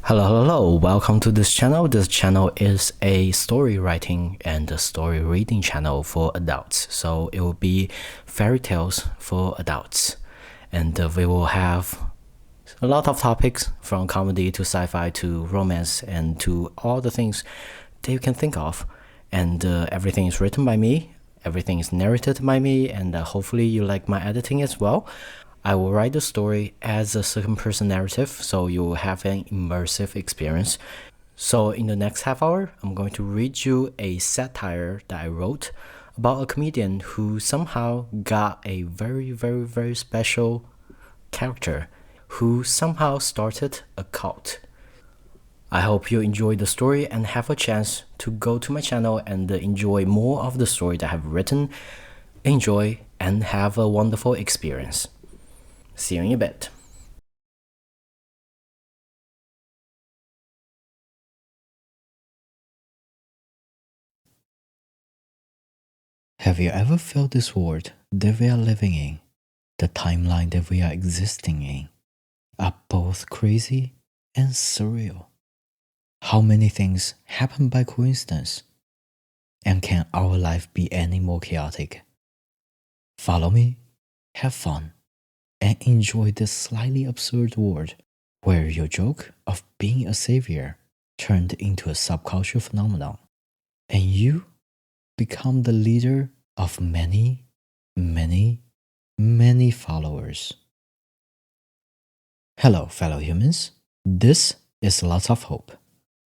Hello. Welcome to this channel. This channel is a story writing and a story reading channel for adults. So it will be fairy tales for adults. And we will have a lot of topics from comedy to sci-fi to romance and to all the things that you can think of. And everything is written by me. Everything is narrated by me. And hopefully you like my editing as well. I will write the story as a second-person narrative, so you will have an immersive experience. So in the next half hour, I'm going to read you a satire that I wrote about a comedian who somehow got a very special character, who somehow started a cult. I hope you enjoy the story and have a chance to go to my channel and enjoy more of the story that I have written. Enjoy and have a wonderful experience. See you in a bit. Have you ever felt this world that we are living in, the timeline that we are existing in, are both crazy and surreal? How many things happen by coincidence? And can our life be any more chaotic? Follow me, have fun, and enjoy this slightly absurd world where your joke of being a savior turned into a subcultural phenomenon, and you become the leader of many followers. Hello, fellow humans. This is Lots of Hope.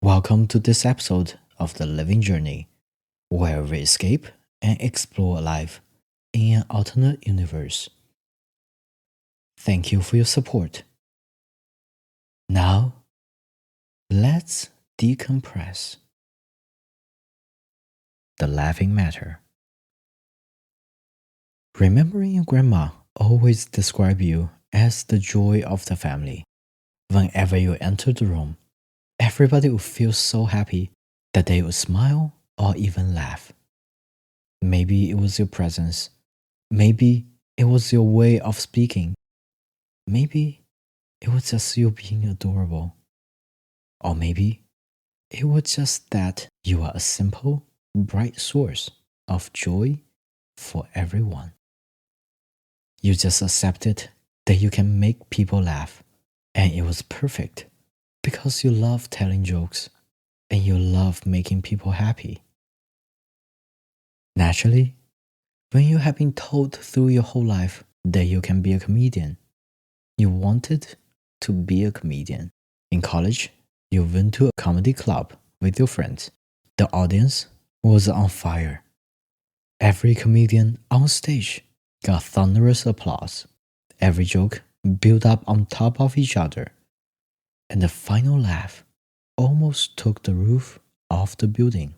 Welcome to this episode of The Living Journey, where we escape and explore life in an alternate universe. Thank you for your support. Now, let's decompress. The laughing matter. Remembering your grandma always described you as the joy of the family. Whenever you entered the room, everybody would feel so happy that they would smile or even laugh. Maybe it was your presence. Maybe it was your way of speaking. Maybe it was just you being adorable. Or maybe it was just that you are a simple, bright source of joy for everyone. You just accepted that you can make people laugh, and it was perfect because you love telling jokes and you love making people happy. Naturally, when you have been told through your whole life that you can be a comedian, you wanted to be a comedian. In college, you went to a comedy club with your friends. The audience was on fire. Every comedian on stage got thunderous applause. Every joke built up on top of each other. And the final laugh almost took the roof off the building.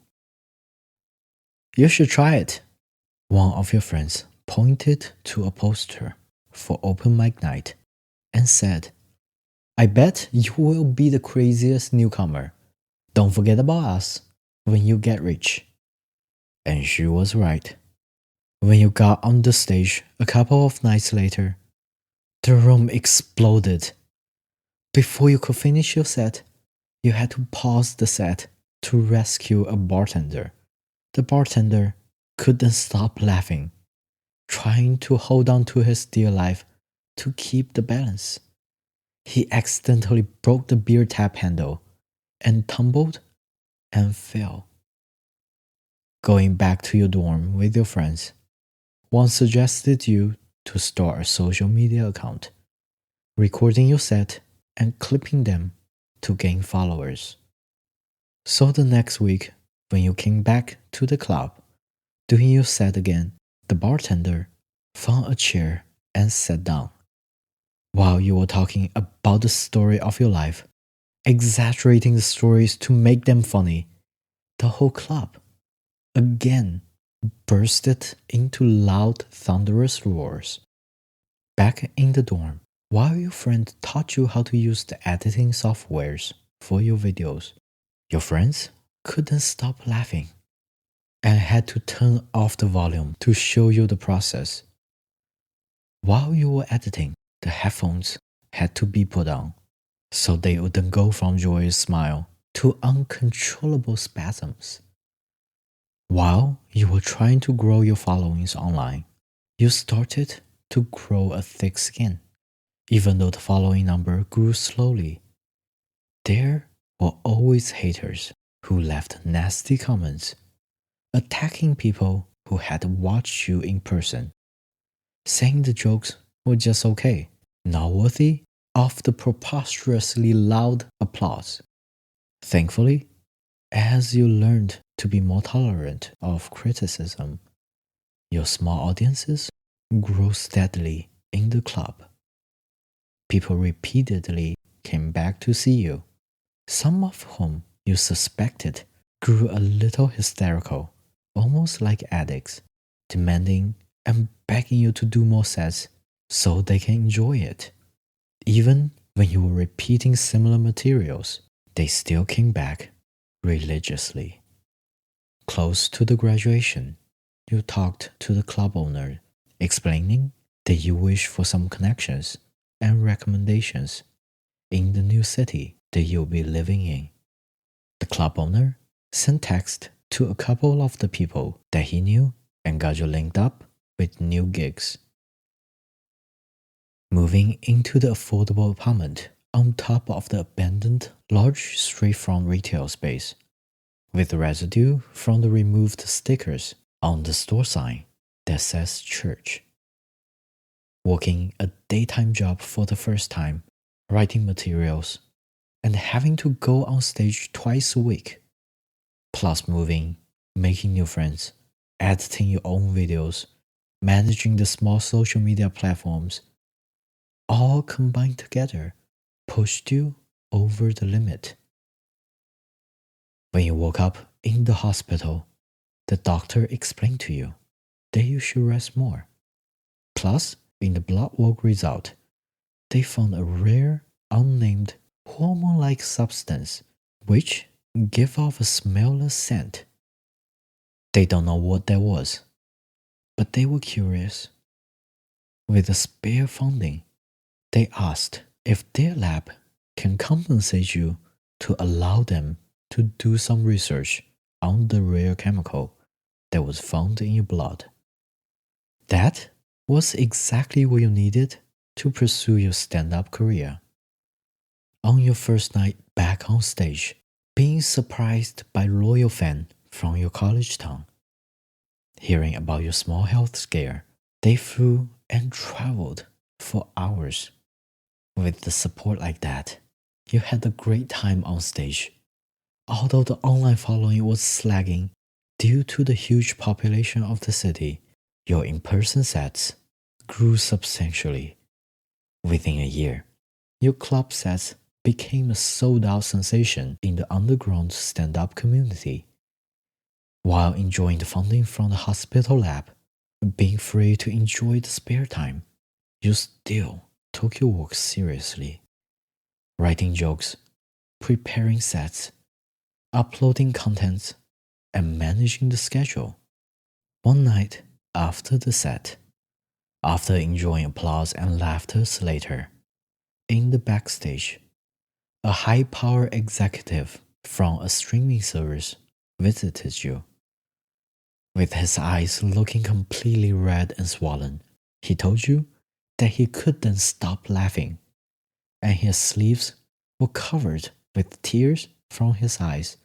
You should try it. One of your friends pointed to a poster for open mic night and said, I bet you will be the craziest newcomer. Don't forget about us when you get rich. And she was right. When you got on the stage a couple of nights later, the room exploded. Before you could finish your set, you had to pause the set to rescue a bartender. The bartender couldn't stop laughing, trying to hold on to his dear life to keep the balance. He accidentally broke the beer tap handle and tumbled and fell. Going back to your dorm with your friends, one suggested you to start a social media account, recording your set and clipping them to gain followers. So the next week, when you came back to the club, doing your set again, the bartender found a chair and sat down. While you were talking about the story of your life, exaggerating the stories to make them funny, the whole club again bursted into loud, thunderous roars. Back in the dorm, while your friend taught you how to use the editing softwares for your videos, your friends couldn't stop laughing and had to turn off the volume to show you the process. While you were editing, the headphones had to be put on. so they wouldn't go from joyous smile to uncontrollable spasms. While you were trying to grow your followings online, you started to grow a thick skin. Even though the following number grew slowly, there were always haters who left nasty comments, attacking people who had watched you in person, saying the jokes were just okay, not worthy of the preposterously loud applause. Thankfully, as you learned to be more tolerant of criticism, your small audiences grew steadily in the club. People repeatedly came back to see you, some of whom you suspected grew a little hysterical, almost like addicts, demanding and begging you to do more sets so they can enjoy it. Even when you were repeating similar materials, they still came back religiously. Close to the graduation, you talked to the club owner, explaining that you wish for some connections and recommendations in the new city that you'll be living in. The club owner sent text to a couple of the people that he knew and got you linked up with new gigs. Moving into the affordable apartment on top of the abandoned large street-front retail space, with residue from the removed stickers on the store sign that says church. Working a daytime job for the first time, writing materials, and having to go on stage twice a week, plus moving, making new friends, editing your own videos, managing the small social media platforms, all combined together pushed you over the limit. When you woke up in the hospital, the doctor explained to you that you should rest more. Plus, in the blood work result, they found a rare, unnamed hormone-like substance which gave off a smellless scent. They don't know what that was, but they were curious. With the spare funding, they asked if their lab can compensate you to allow them to do some research on the rare chemical that was found in your blood. That was exactly what you needed to pursue your stand-up career. On your first night back on stage, being surprised by loyal fans from your college town, hearing about your small health scare, they flew and traveled for hours. With the support like that, you had a great time on stage. Although the online following was slagging due to the huge population of the city, your in-person sets grew substantially. Within a year, your club sets became a sold-out sensation in the underground stand-up community. While enjoying the funding from the hospital lab, being free to enjoy the spare time, you still took your work seriously. Writing jokes, preparing sets, uploading contents, and managing the schedule. One night after the set, after enjoying applause and laughter later, in the backstage, a high-power executive from a streaming service visited you. With his eyes looking completely red and swollen, he told you that he couldn't stop laughing, and his sleeves were covered with tears from his eyes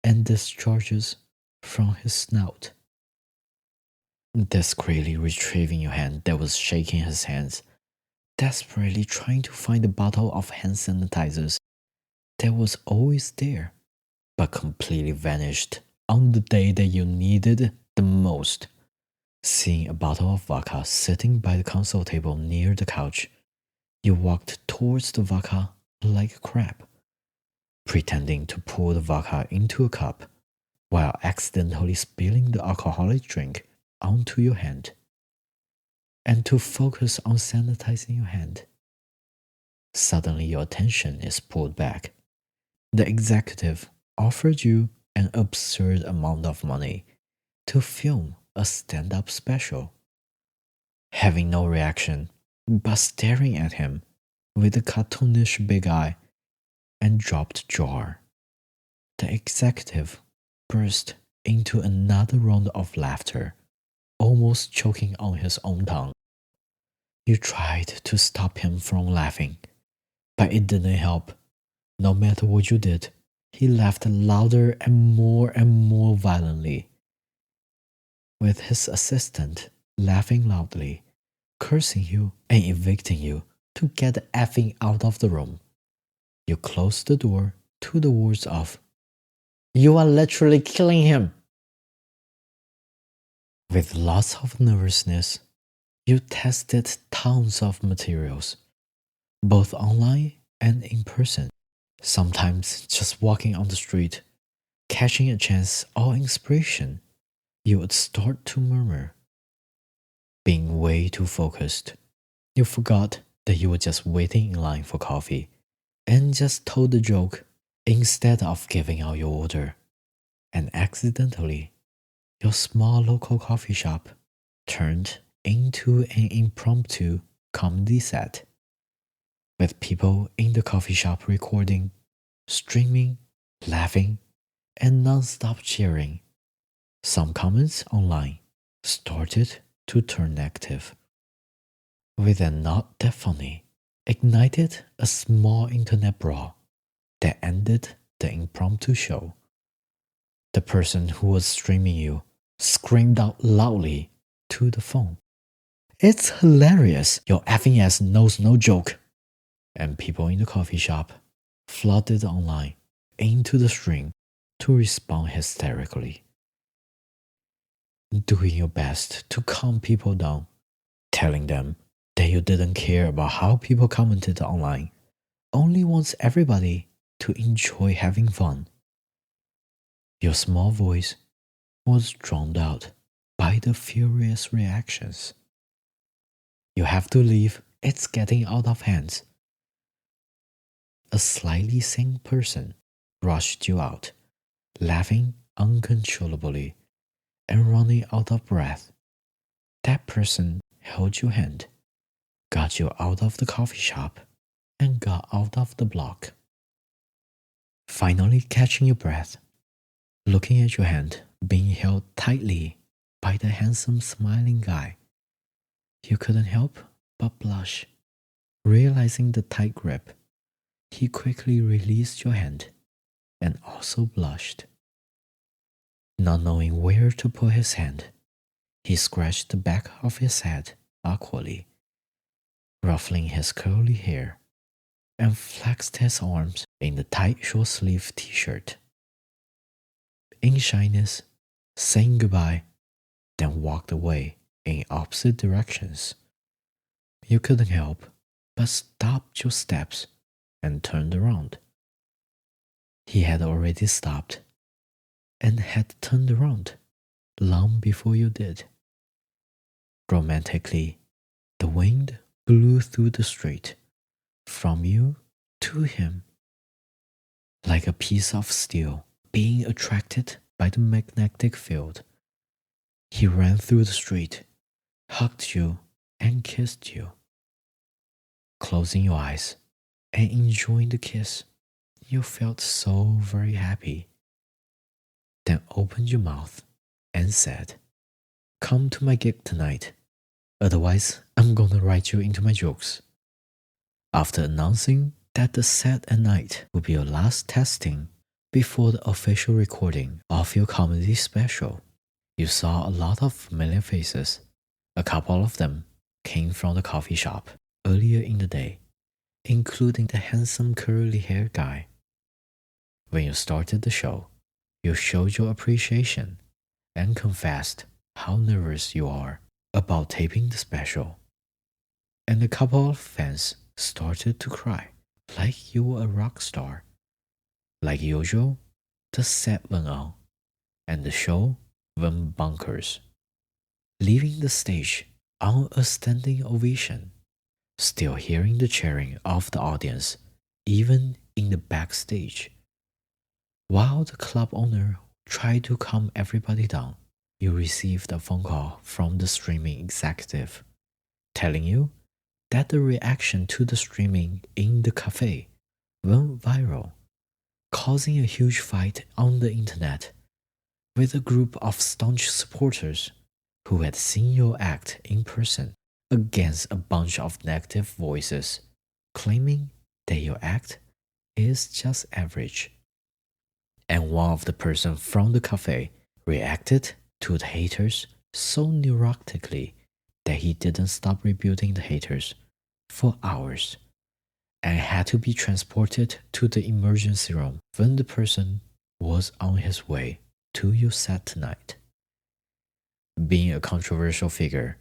and discharges from his snout. Discreetly retrieving your hand that was shaking his hands, desperately trying to find the bottle of hand sanitizers that was always there, but completely vanished on the day that you needed it the most. Seeing a bottle of vodka sitting by the console table near the couch, you walked towards the vodka like a crab, pretending to pour the vodka into a cup while accidentally spilling the alcoholic drink onto your hand, and to focus on sanitizing your hand. Suddenly, your attention is pulled back. The executive offered you an absurd amount of money to film a stand-up special. Having no reaction, but staring at him with a cartoonish big eye and dropped jar. The executive burst into another round of laughter, almost choking on his own tongue. You tried to stop him from laughing, but it didn't help. No matter what you did, he laughed louder and more violently, with his assistant laughing loudly, cursing you and evicting you to get the effing out of the room. You closed the door to the words of, "You are literally killing him." With lots of nervousness, you tested tons of materials, both online and in person. Sometimes just walking on the street, catching a chance or inspiration, you would start to murmur. Being way too focused, you forgot that you were just waiting in line for coffee and just told the joke instead of giving out your order. And accidentally, your small local coffee shop turned into an impromptu comedy set, with people in the coffee shop recording, streaming, laughing, and non-stop cheering. Some comments online started to turn negative. With a not that funny, ignited a small internet brawl that ended the impromptu show. The person who was streaming you screamed out loudly to the phone, "It's hilarious, your effing ass knows no joke." And people in the coffee shop flooded online into the stream to respond hysterically, doing your best to calm people down, telling them that you didn't care about how people commented online, only wants everybody to enjoy having fun. Your small voice was drowned out by the furious reactions. You have to leave, it's getting out of hands. A slightly sane person rushed you out, laughing uncontrollably and running out of breath. That person held your hand, got you out of the coffee shop, and got out of the block. Finally catching your breath, looking at your hand being held tightly by the handsome smiling guy, you couldn't help but blush. Realizing the tight grip, he quickly released your hand and also blushed. Not knowing where to put his hand, he scratched the back of his head awkwardly, ruffling his curly hair, and flexed his arms in the tight short-sleeved t-shirt. In shyness, saying goodbye, then walked away in opposite directions. You couldn't help but stopped your steps and turned around. He had already stopped and had turned around long before you did. Romantically, the wind blew through the street, from you to him, like a piece of steel being attracted by the magnetic field. He ran through the street, hugged you, and kissed you. Closing your eyes and enjoying the kiss, you felt so very happy. Then opened your mouth and said, "Come to my gig tonight, otherwise I'm gonna write you into my jokes." After announcing that the set at night would be your last testing before the official recording of your comedy special, you saw a lot of familiar faces. A couple of them came from the coffee shop earlier in the day, including the handsome curly hair guy. When you started the show, you showed your appreciation and confessed how nervous you are about taping the special. And a couple of fans started to cry like you were a rock star. Like usual, the set went on, and the show went bonkers, leaving the stage on a standing ovation, still hearing the cheering of the audience, even in the backstage. While the club owner tried to calm everybody down, you received a phone call from the streaming executive, telling you that the reaction to the streaming in the cafe went viral, causing a huge fight on the internet with a group of staunch supporters who had seen your act in person against a bunch of negative voices claiming that your act is just average. And one of the person from the cafe reacted to the haters so neurotically that he didn't stop rebuking the haters for hours and had to be transported to the emergency room when the person was on his way to your set tonight. Being a controversial figure,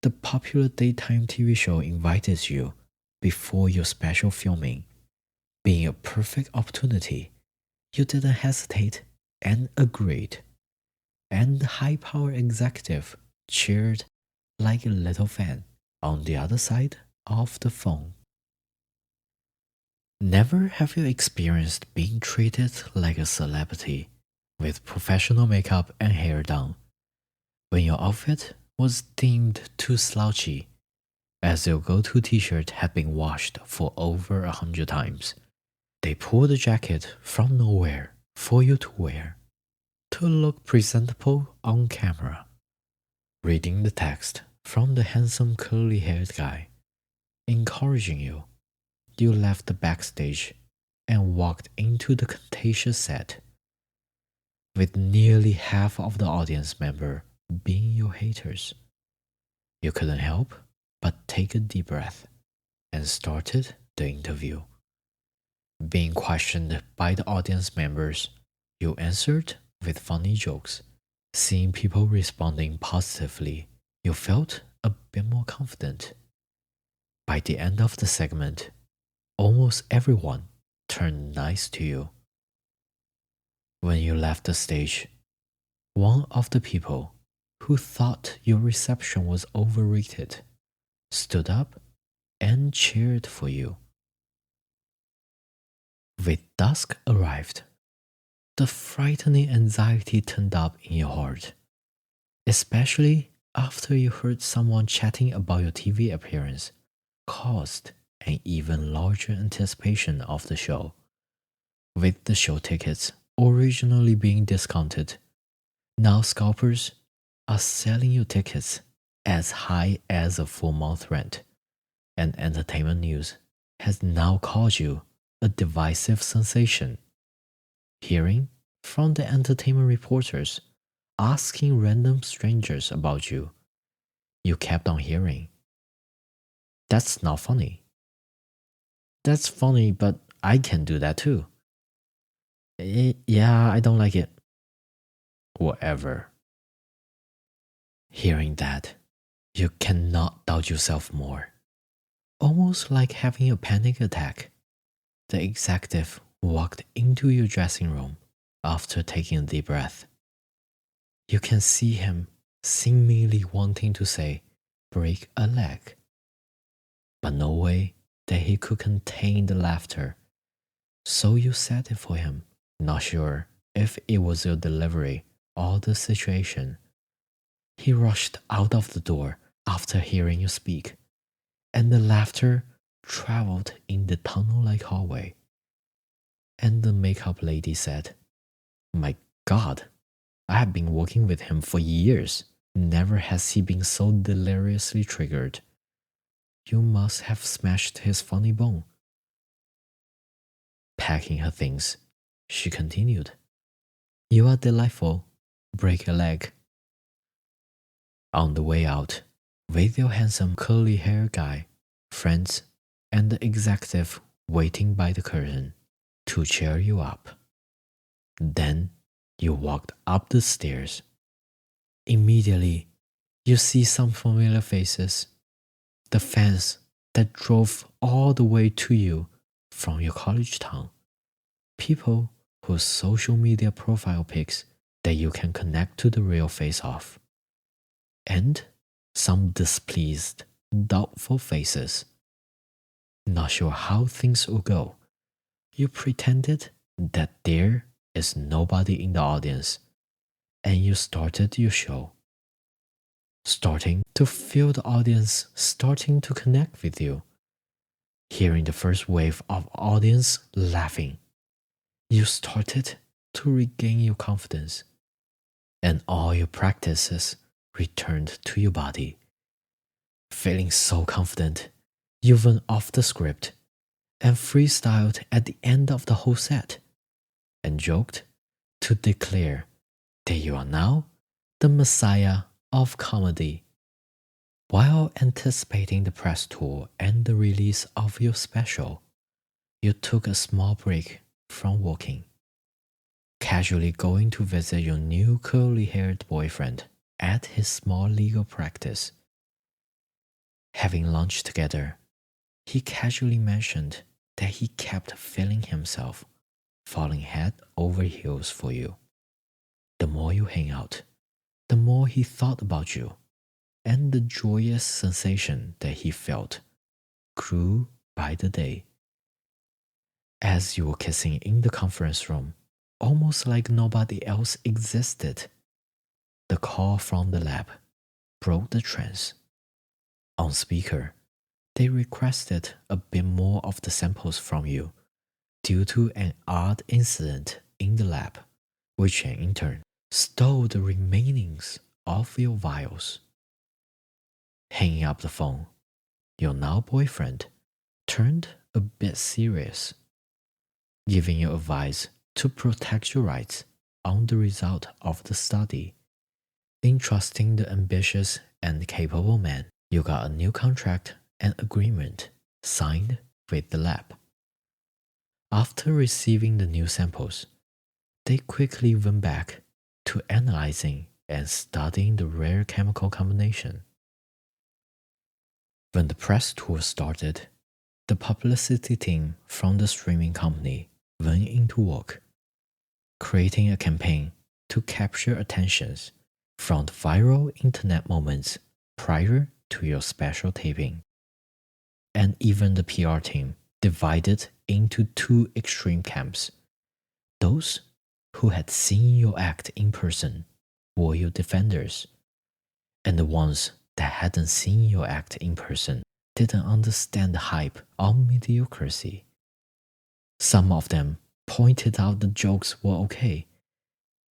the popular daytime TV show invited you before your special filming. Being a perfect opportunity, you didn't hesitate and agreed. And the high power executive cheered like a little fan on the other side of the phone. Never have you experienced being treated like a celebrity with professional makeup and hair done when your outfit was deemed too slouchy as your go-to t-shirt had been washed for over 100 times. They pulled a jacket from nowhere for you to wear to look presentable on camera. Reading the text from the handsome curly-haired guy, encouraging you, you left the backstage and walked into the contagious set, with nearly half of the audience member being your haters. You couldn't help but take a deep breath and started the interview. Being questioned by the audience members, you answered with funny jokes. Seeing people responding positively, you felt a bit more confident. By the end of the segment, almost everyone turned nice to you. When you left the stage, one of the people who thought your reception was overrated stood up and cheered for you. With dusk arrived, the frightening anxiety turned up in your heart, especially after you heard someone chatting about your TV appearance caused an even larger anticipation of the show. With the show tickets originally being discounted, now scalpers are selling you tickets as high as a full month rent, and entertainment news has now called you a divisive sensation. Hearing from the entertainment reporters asking random strangers about you, you kept on hearing, "That's not funny. That's funny, but I can do that too. Yeah, I don't like it." Whatever. Hearing that, you cannot doubt yourself more. Almost like having a panic attack, the executive walked into your dressing room after taking a deep breath. You can see him seemingly wanting to say, "break a leg," but no way that he could contain the laughter. So you said it for him, not sure if it was your delivery or the situation. He rushed out of the door after hearing you speak, and the laughter traveled in the tunnel-like hallway. And the makeup lady said, "My God, I have been working with him for years. Never has he been so deliriously triggered. You must have smashed his funny bone." Packing her things, she continued, "You are delightful. Break a leg." On the way out, with your handsome curly hair guy, friends, and the executive waiting by the curtain to cheer you up. Then you walked up the stairs. Immediately, you see some familiar faces, the fans that drove all the way to you from your college town, people whose social media profile pics that you can connect to the real face of, and some displeased, doubtful faces. Not sure how things will go, you pretended that there is nobody in the audience, and you started your show, starting to feel the audience starting to connect with you. Hearing the first wave of audience laughing, you started to regain your confidence, and all your practices returned to your body. Feeling so confident, you went off the script and freestyled at the end of the whole set, and joked to declare that you are now the messiah of comedy. While anticipating the press tour and the release of your special, you took a small break from working, casually going to visit your new curly-haired boyfriend at his small legal practice. Having lunch together, he casually mentioned that he kept feeling himself falling head over heels for you. The more you hang out, the more he thought about you, and the joyous sensation that he felt grew by the day. As you were kissing in the conference room, almost like nobody else existed, the call from the lab broke the trance. On speaker, they requested a bit more of the samples from you due to an odd incident in the lab, which an intern stole the remainings of your vials. Hanging up the phone, your now boyfriend turned a bit serious, giving you advice to protect your rights on the result of the study. Entrusting the ambitious and capable man, you got a new contract and agreement signed with the lab. After receiving the new samples, they quickly went back to analyzing and studying the rare chemical combination. When the press tour started, the publicity team from the streaming company went into work, creating a campaign to capture attentions from the viral internet moments prior to your special taping. And even the PR team divided into two extreme camps. Those who had seen your act in person were your defenders, and the ones that hadn't seen your act in person didn't understand the hype on mediocrity. Some of them pointed out the jokes were okay,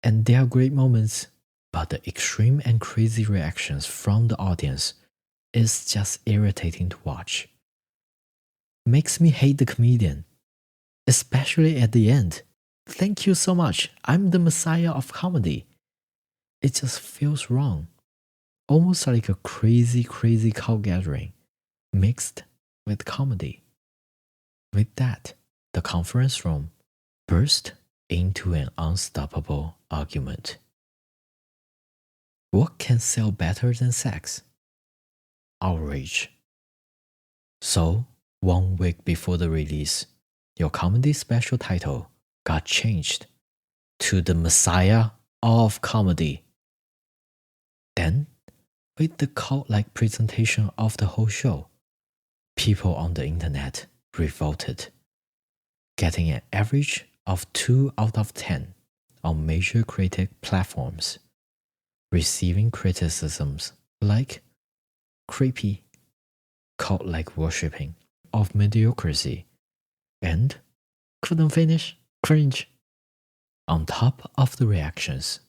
and they are great moments, but the extreme and crazy reactions from the audience is just irritating to watch. Makes me hate the comedian, especially at the end. Thank you so much, I'm the messiah of comedy. It just feels wrong, almost like a crazy cult gathering mixed with comedy. With that, the conference room burst into an unstoppable argument. What can sell better than sex? Outrage. So, 1 week before the release, your comedy special title got changed to The Messiah of Comedy. Then, with the cult-like presentation of the whole show, people on the internet revolted, getting an average of 2 out of 10 on major critic platforms, receiving criticisms like creepy, cult-like worshipping of mediocrity, and couldn't finish, cringe. On top of the reactions,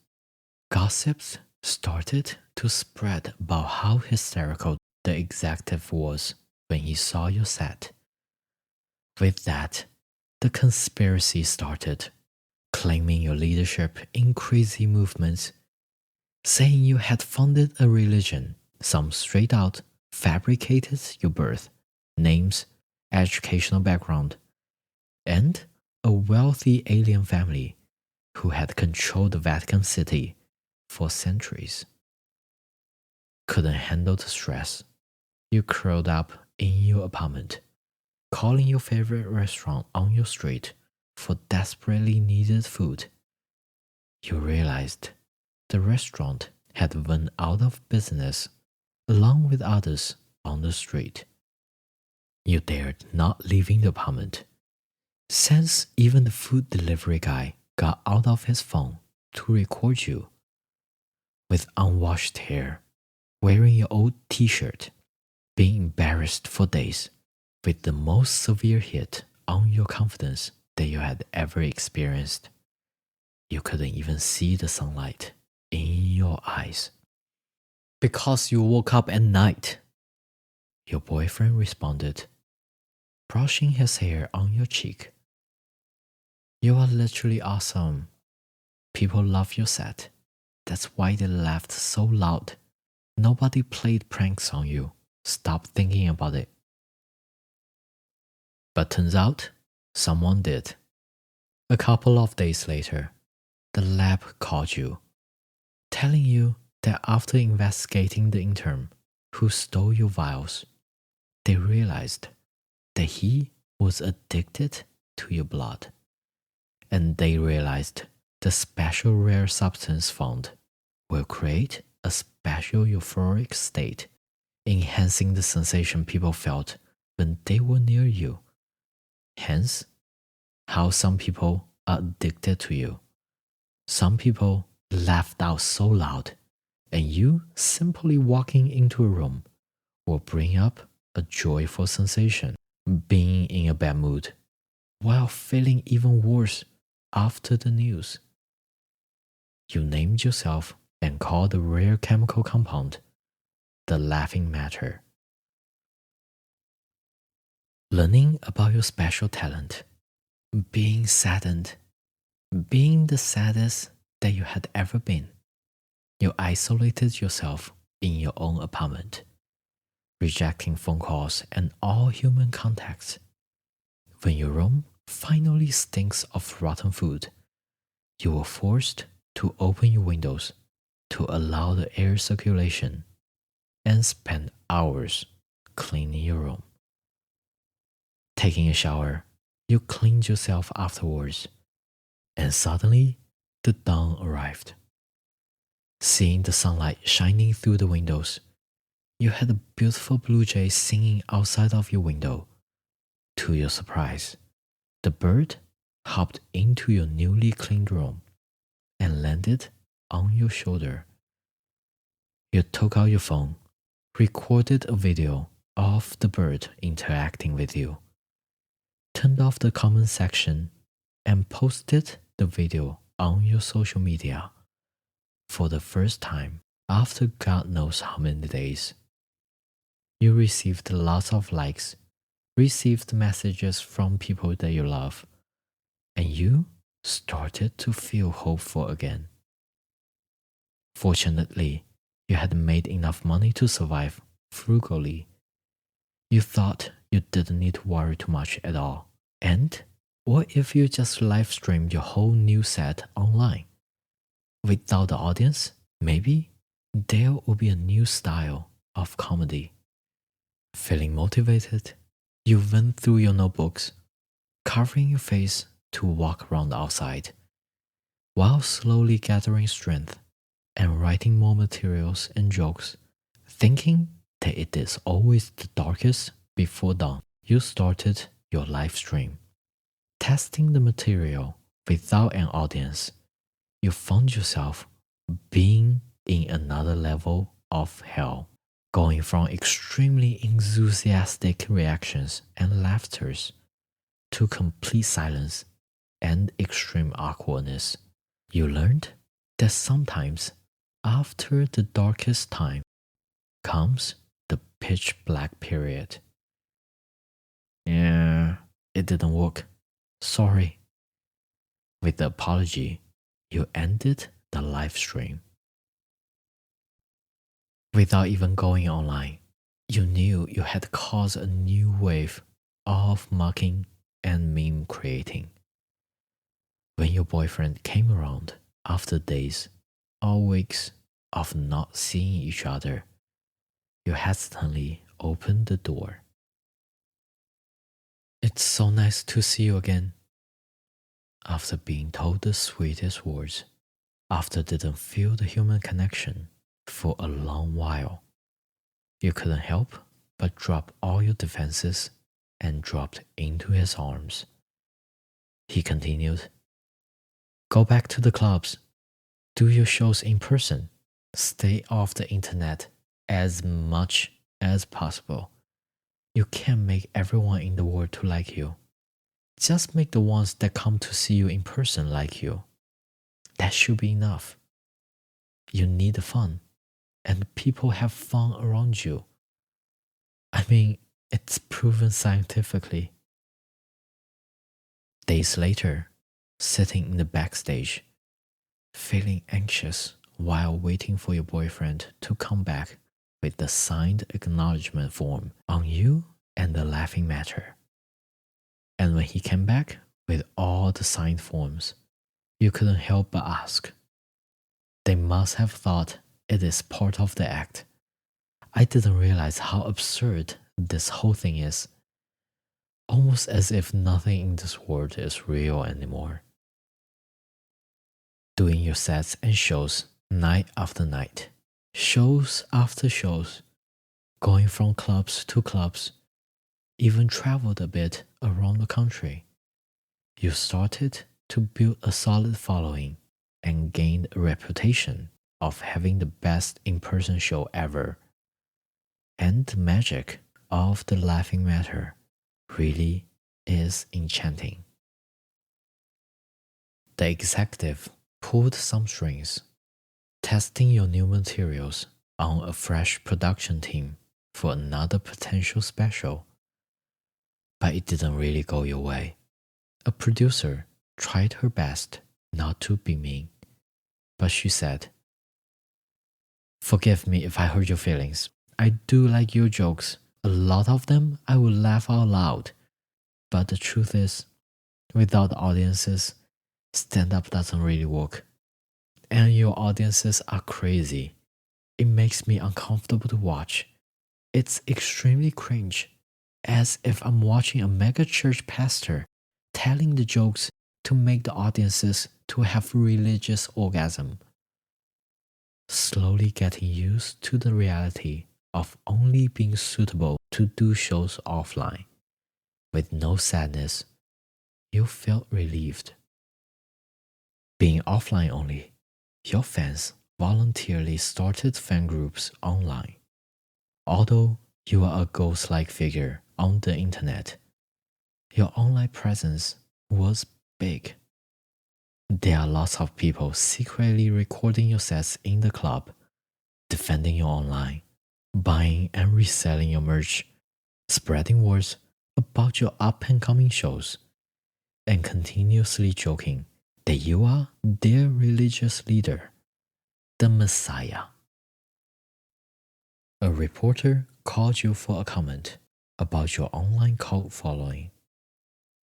gossips started to spread about how hysterical the executive was when he saw your set. With that, the conspiracy started, claiming your leadership in crazy movements, saying you had funded a religion, some straight out fabricated your birth, names, educational background, and a wealthy alien family who had controlled the Vatican City for centuries. Couldn't handle the stress. You curled up in your apartment, calling your favorite restaurant on your street for desperately needed food. You realized the restaurant had went out of business along with others on the street. You dared not leaving the apartment, since even the food delivery guy got out of his phone to record you. With unwashed hair, wearing your old t-shirt, being embarrassed for days, with the most severe hit on your confidence that you had ever experienced. You couldn't even see the sunlight in your eyes. Because you woke up at night, your boyfriend responded, brushing his hair on your cheek. You are literally awesome. People love your set. That's why they laughed so loud. Nobody played pranks on you. Stop thinking about it. But turns out, someone did. A couple of days later, the lab called you, telling you that after investigating the intern who stole your vials, they realized that he was addicted to your blood. And they realized the special rare substance found will create a special euphoric state, enhancing the sensation people felt when they were near you. Hence, how some people are addicted to you. Some people laughed out so loud, and you simply walking into a room will bring up a joyful sensation, being in a bad mood, while feeling even worse after the news. You named yourself and called the rare chemical compound the laughing matter. Learning about your special talent, being saddened, being the saddest that you had ever been. You isolated yourself in your own apartment, rejecting phone calls and all human contacts. When your room finally stinks of rotten food, you were forced to open your windows to allow the air circulation and spend hours cleaning your room. Taking a shower, you cleaned yourself afterwards, and suddenly the dawn arrived. Seeing the sunlight shining through the windows, you had a beautiful blue jay singing outside of your window. To your surprise, the bird hopped into your newly cleaned room and landed on your shoulder. You took out your phone, recorded a video of the bird interacting with you, turned off the comment section, and posted the video on your social media. For the first time after God knows how many days, you received lots of likes, received messages from people that you love, and you started to feel hopeful again. Fortunately, you had made enough money to survive frugally. You thought you didn't need to worry too much at all. And what if you just live streamed your whole new set online? Without the audience, maybe there would be a new style of comedy. Feeling motivated, you went through your notebooks, covering your face to walk around outside, while slowly gathering strength and writing more materials and jokes, thinking that it is always the darkest before dawn. You started your live stream, testing the material without an audience. You found yourself being in another level of hell, going from extremely enthusiastic reactions and laughters to complete silence and extreme awkwardness. You learned that sometimes after the darkest time comes the pitch black period. Yeah, it didn't work. Sorry. With the apology, you ended the live stream. Without even going online, you knew you had caused a new wave of mocking and meme creating. When your boyfriend came around after days or weeks of not seeing each other, you hesitantly opened the door. It's so nice to see you again. After being told the sweetest words, after didn't feel the human connection for a long while, you couldn't help but drop all your defenses and dropped into his arms. He continued, go back to the clubs, do your shows in person, stay off the internet as much as possible. You can't make everyone in the world to like you. Just make the ones that come to see you in person like you. That should be enough. You need the fun, and people have fun around you. I mean, it's proven scientifically. Days later, sitting in the backstage, feeling anxious while waiting for your boyfriend to come back with the signed acknowledgement form on you and the laughing matter. And when he came back with all the signed forms, you couldn't help but ask. They must have thought it is part of the act. I didn't realize how absurd this whole thing is. Almost as if nothing in this world is real anymore. Doing your sets and shows night after night, shows after shows, going from clubs to clubs, even traveled a bit around the country. You started to build a solid following and gained a reputation of having the best in-person show ever. And the magic of the laughing matter really is enchanting. The executive pulled some strings, testing your new materials on a fresh production team for another potential special. But it didn't really go your way. A producer tried her best not to be mean, but she said, "Forgive me if I hurt your feelings. I do like your jokes. A lot of them I would laugh out loud. But the truth is, without audiences, stand-up doesn't really work. And your audiences are crazy. It makes me uncomfortable to watch. It's extremely cringe, as if I'm watching a mega church pastor telling the jokes to make the audiences to have religious orgasm. Slowly getting used to the reality of only being suitable to do shows offline. With no sadness, you felt relieved. Being offline only, your fans voluntarily started fan groups online. Although you are a ghost-like figure on the internet, your online presence was big. There are lots of people secretly recording your sets in the club, defending you online, buying and reselling your merch, spreading words about your up-and-coming shows, and continuously joking that you are their religious leader, the Messiah. A reporter called you for a comment about your online cult following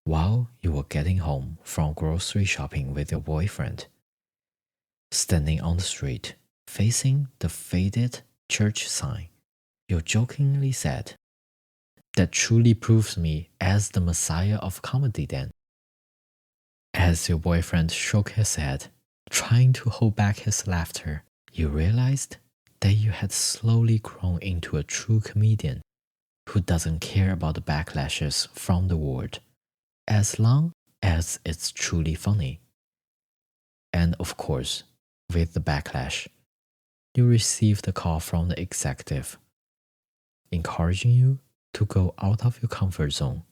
while you were getting home from grocery shopping with your boyfriend. Standing on the street, facing the faded church sign, you jokingly said, "That truly proves me as the Messiah of comedy then." As your boyfriend shook his head, trying to hold back his laughter, you realized that you had slowly grown into a true comedian who doesn't care about the backlashes from the world, as long as it's truly funny. And of course, with the backlash, you received a call from the executive, encouraging you to go out of your comfort zone,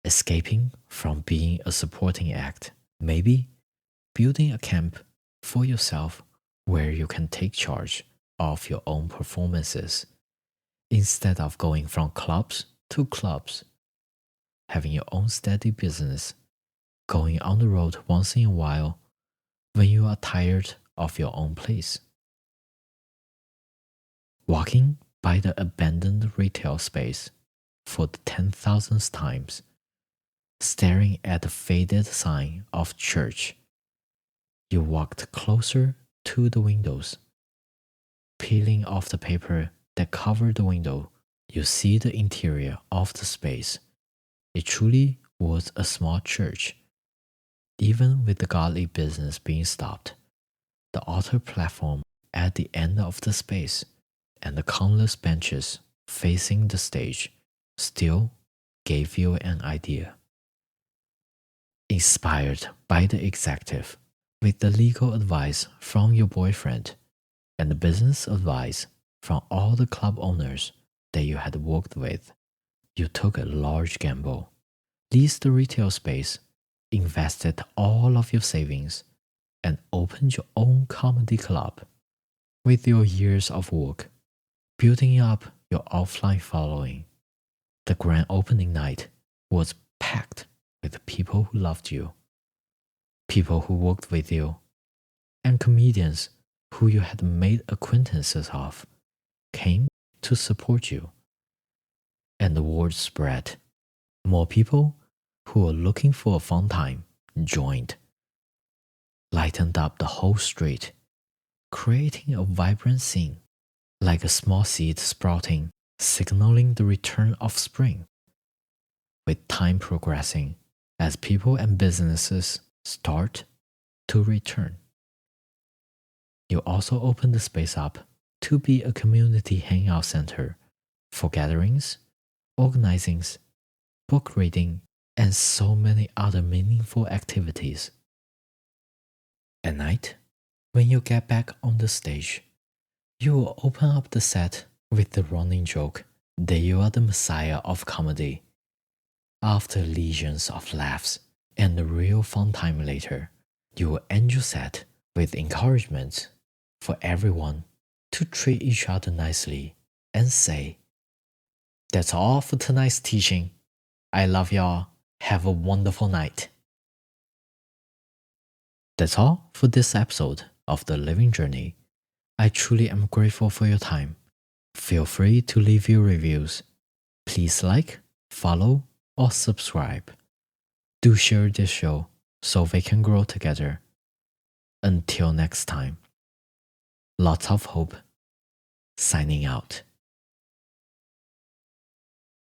escaping from being a supporting act, maybe building a camp for yourself where you can take charge of your own performances instead of going from clubs to clubs, having your own steady business, going on the road once in a while when you are tired of your own place. Walking by the abandoned retail space for the 10,000th times, staring at the faded sign of church, you walked closer to the windows. Peeling off the paper that covered the window, you see the interior of the space. It truly was a small church. Even with the godly business being stopped, the altar platform at the end of the space and the countless benches facing the stage still gave you an idea. Inspired by the executive, with the legal advice from your boyfriend, and the business advice from all the club owners that you had worked with, You took a large gamble, leased the retail space, invested all of your savings, and opened your own comedy club. With your years of work, building up your offline following, the grand opening night was packed with people who loved you, people who worked with you, and comedians who you had made acquaintances of came to support you. And the word spread. More people who were looking for a fun time joined, lightened up the whole street, creating a vibrant scene, like a small seed sprouting, signaling the return of spring. With time progressing, as people and businesses start to return, you also open the space up to be a community hangout center for gatherings, organizings, book reading, and so many other meaningful activities. At night, when you get back on the stage, you will open up the set with the running joke that you are the messiah of comedy. After legions of laughs and a real fun time later, you will end your set with encouragement for everyone to treat each other nicely and say, "That's all for tonight's teaching. I love y'all. Have a wonderful night." That's all for this episode of The Living Journey. I truly am grateful for your time. Feel free to leave your reviews. Please like, follow, or subscribe. Do share this show so we can grow together. Until next time, lots of hope. Signing out.